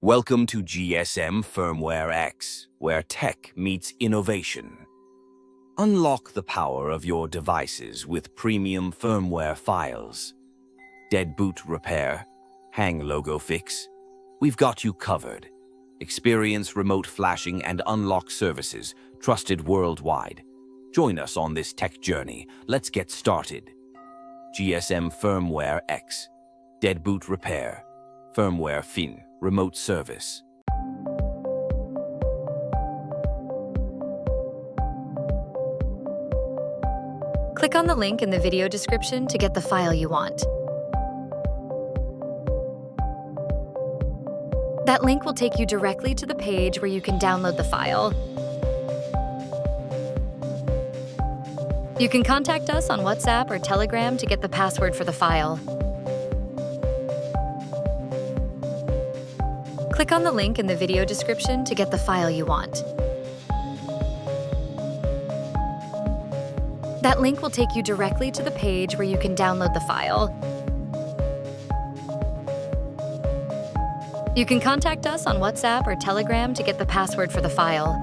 Welcome to GSM Firmware X, where tech meets innovation. Unlock the power of your devices with premium firmware files. Dead boot repair, hang logo fix. We've got you covered. Experience remote flashing and unlock services trusted worldwide. Join us on this tech journey. Let's get started. GSM Firmware X, dead boot repair, firmware fin, remote service. Click on the link in the video description to get the file you want. That link will take you directly to the page where you can download the file. You can contact us on WhatsApp or Telegram to get the password for the file. Click on the link in the video description to get the file you want. That link will take you directly to the page where you can download the file. You can contact us on WhatsApp or Telegram to get the password for the file.